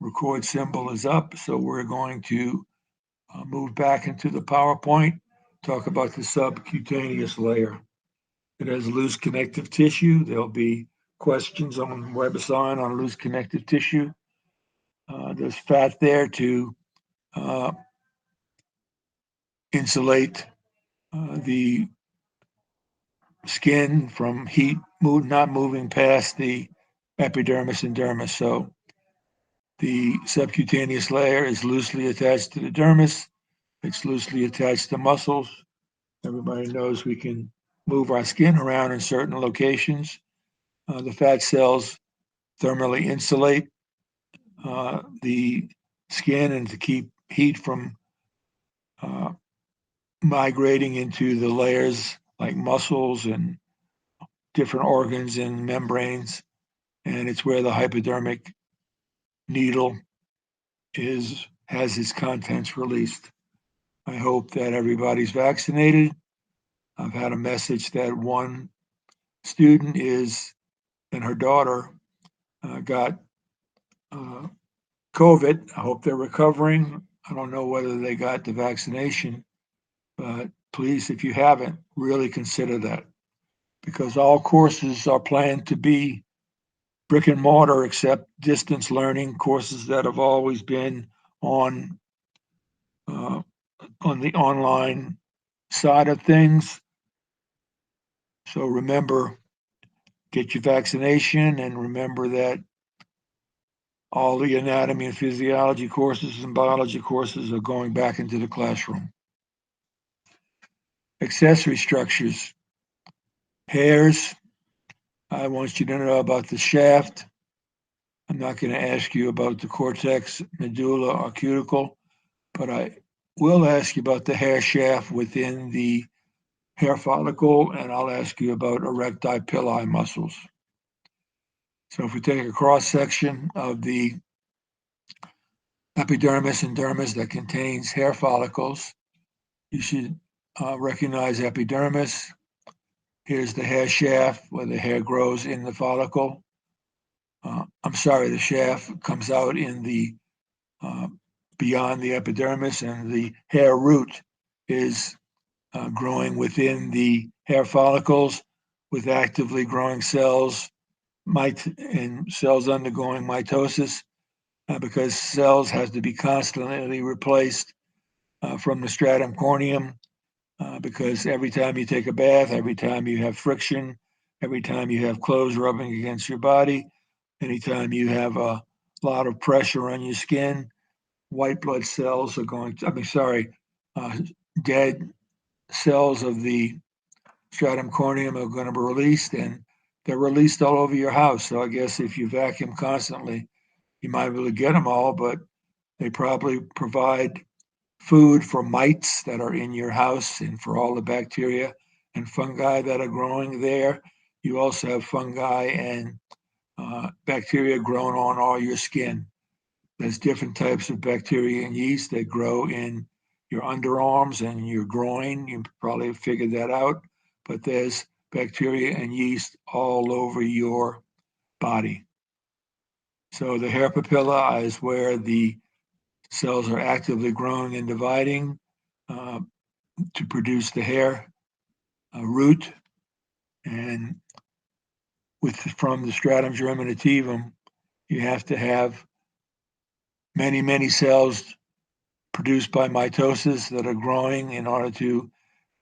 record symbol is up, so we're going to move back into the PowerPoint, talk about the subcutaneous layer. It has loose connective tissue. There'll be questions on WebAssign on loose connective tissue. There's fat there to uh, insulate the skin from heat not moving past the epidermis and dermis. So the subcutaneous layer is loosely attached to the dermis. It's loosely attached to muscles. Everybody knows we can move our skin around in certain locations. The fat cells thermally insulate the skin and to keep heat from uh, migrating into the layers like muscles and different organs and membranes. And it's where the hypodermic needle has its contents released. I hope that everybody's vaccinated. I've had a message that one student and her daughter got uh, COVID. I hope they're recovering. I don't know whether they got the vaccination, but please, if you haven't, really consider that, because all courses are planned to be brick and mortar except distance learning courses that have always been on uh, on the online side of things. So remember, get your vaccination, and remember that all the anatomy and physiology courses and biology courses are going back into the classroom. Accessory structures. Hairs. I want you to know about the shaft. I'm not going to ask you about the cortex, medulla, or cuticle, but I will ask you about the hair shaft within the hair follicle, and I'll ask you about erecti pilli muscles. So if we take a cross section of the epidermis and dermis that contains hair follicles, you should recognize epidermis. Here's the hair shaft where the hair grows in the follicle. I'm sorry, the shaft comes out in the beyond the epidermis, and the hair root is growing within the hair follicles with actively growing cells and cells undergoing mitosis, because cells has to be constantly replaced from the stratum corneum, because every time you take a bath, every time you have friction, every time you have clothes rubbing against your body, anytime you have a lot of pressure on your skin, white blood cells are going to, dead cells of the stratum corneum are going to be released, and they're released all over your house. So I guess if you vacuum constantly, you might be able to get them all, but they probably provide food for mites that are in your house and for all the bacteria and fungi that are growing there. You also have fungi and bacteria growing on all your skin. There's different types of bacteria and yeast that grow in your underarms and your groin. You probably figured that out, but there's bacteria and yeast all over your body. So the hair papilla is where the cells are actively growing and dividing uh, to produce the hair root. And from the stratum germinativum, you have to have many, many cells produced by mitosis that are growing in order to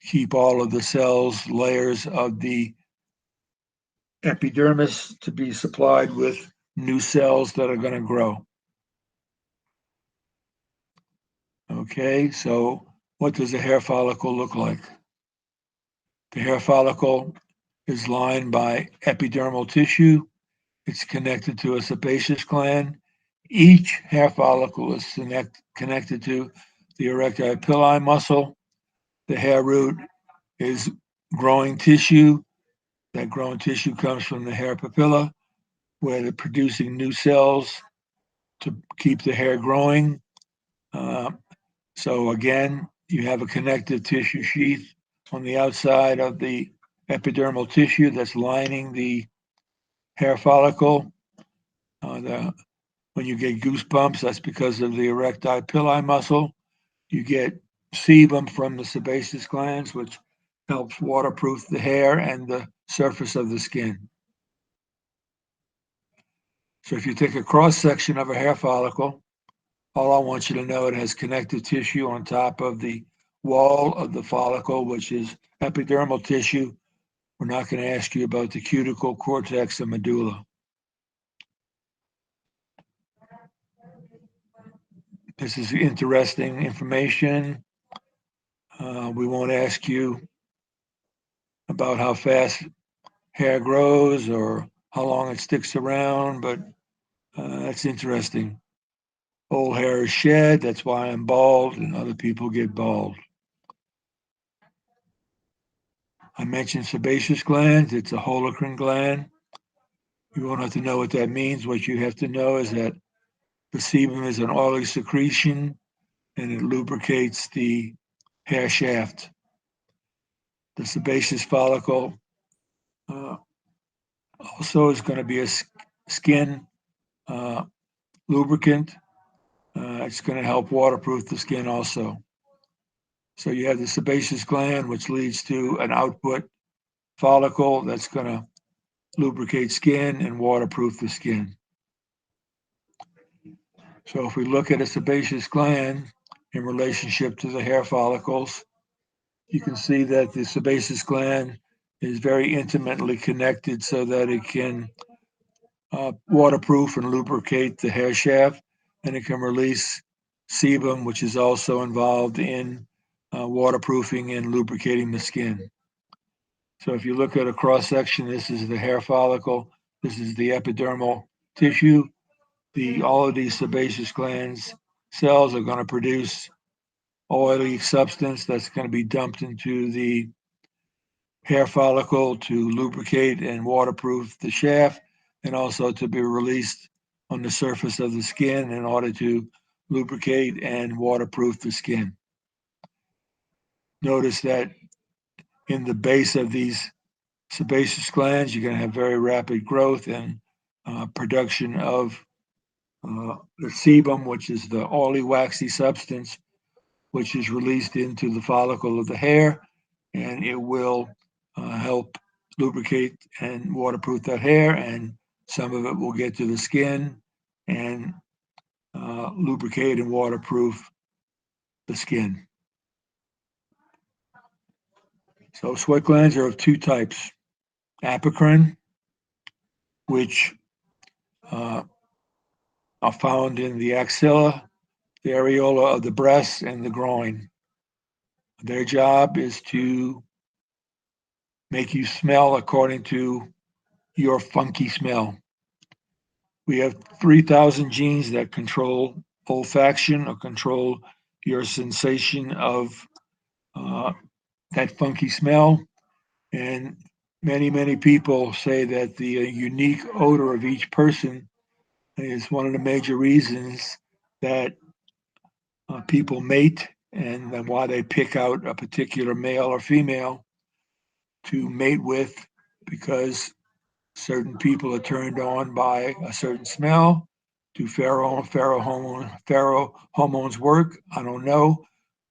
keep all of the cells, layers of the epidermis to be supplied with new cells that are going to grow. Okay, so what does a hair follicle look like? The hair follicle is lined by epidermal tissue. It's connected to a sebaceous gland. Each hair follicle is connected to the erecti pilli muscle. The hair root is growing tissue. That growing tissue comes from the hair papilla, where they're producing new cells to keep the hair growing. Uh, so again, you have a connective tissue sheath on the outside of the epidermal tissue that's lining the hair follicle. When When you get goosebumps, that's because of the erectile pili muscle. You get sebum from the sebaceous glands, which helps waterproof the hair and the surface of the skin. So if you take a cross section of a hair follicle, all I want you to know, it has connective tissue on top of the wall of the follicle, which is epidermal tissue. We're not going to ask you about the cuticle, cortex, and medulla. This is interesting information. We won't ask you about how fast hair grows or how long it sticks around, but that's interesting. Old hair is shed. That's why I'm bald, and other people get bald. I mentioned sebaceous glands. It's a holocrine gland. You won't have to know what that means. What you have to know is that the sebum is an oily secretion and it lubricates the hair shaft. The sebaceous follicle also is going to be a skin uh, lubricant. It's going to help waterproof the skin also. So you have the sebaceous gland, which leads to an output follicle that's going to lubricate skin and waterproof the skin. So if we look at a sebaceous gland in relationship to the hair follicles, you can see that the sebaceous gland is very intimately connected so that it can waterproof and lubricate the hair shaft, and it can release sebum, which is also involved in waterproofing and lubricating the skin. So if you look at a cross section, this is the hair follicle, this is the epidermal tissue. All of these sebaceous glands cells are going to produce oily substance that's going to be dumped into the hair follicle to lubricate and waterproof the shaft, and also to be released on the surface of the skin in order to lubricate and waterproof the skin. Notice that in the base of these sebaceous glands, you're going to have very rapid growth and production of the sebum, which is the oily, waxy substance, which is released into the follicle of the hair, and it will help lubricate and waterproof that hair, and some of it will get to the skin and lubricate and waterproof the skin. So sweat glands are of two types: apocrine, which uh, are found in the axilla, the areola of the breast, and the groin. Their job is to make you smell according to your funky smell. We have 3,000 genes that control olfaction or control your sensation of uh, that funky smell. And many people say that the unique odor of each person is one of the major reasons that people mate, and then why they pick out a particular male or female to mate with, because certain people are turned on by a certain smell. Do pheromones work? I don't know,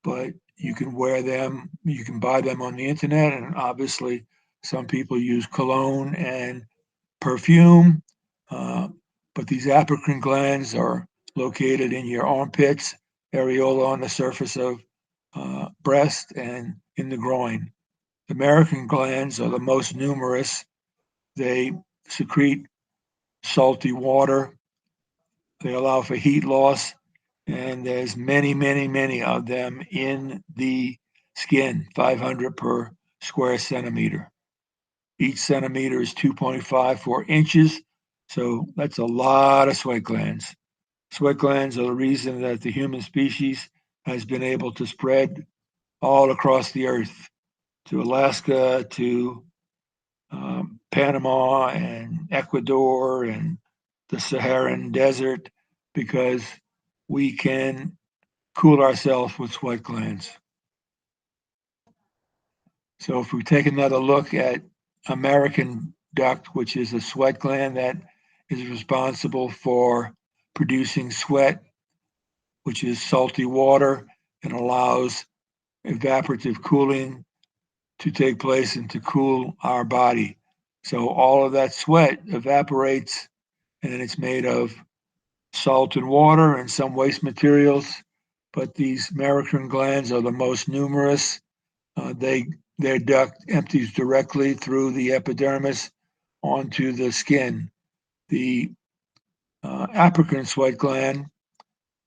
but you can wear them, you can buy them on the internet, and obviously some people use cologne and perfume. Uh, but these apocrine glands are located in your armpits, areola on the surface of breast, and in the groin. The American glands are the most numerous. They secrete salty water. They allow for heat loss, and there's many of them in the skin, 500 per square centimeter. Each centimeter is 2.54 inches, so that's a lot of sweat glands. Sweat glands are the reason that the human species has been able to spread all across the earth, to Alaska, to Panama and Ecuador and the Saharan desert, because we can cool ourselves with sweat glands. So if we take another look at American duct, which is a sweat gland that is responsible for producing sweat, which is salty water, and allows evaporative cooling to take place and to cool our body. So all of that sweat evaporates, and it's made of salt and water and some waste materials. But these American glands are the most numerous. Their duct empties directly through the epidermis onto the skin. The African sweat gland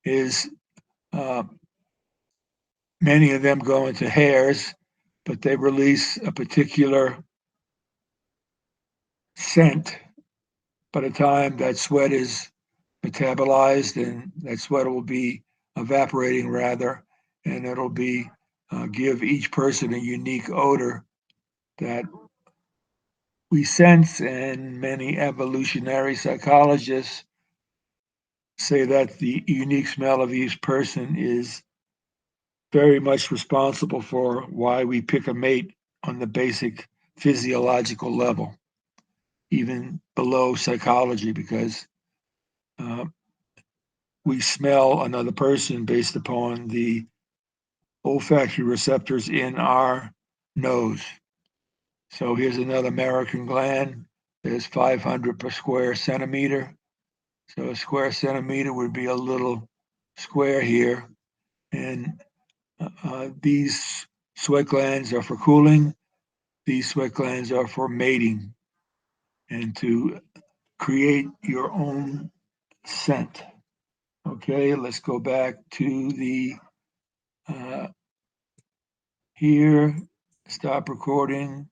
is uh, many of them go into hairs, but they release a particular scent by the time that sweat is metabolized, and that sweat will be evaporating rather, and it'll be give each person a unique odor that we sense, and many evolutionary psychologists say that the unique smell of each person is very much responsible for why we pick a mate on the basic physiological level, even below psychology, because uh, we smell another person based upon the olfactory receptors in our nose. So here's another American gland. There's 500 per square centimeter. So a square centimeter would be a little square here. And these sweat glands are for cooling. These sweat glands are for mating and to create your own scent. Okay, let's go back to the uh, here, stop recording.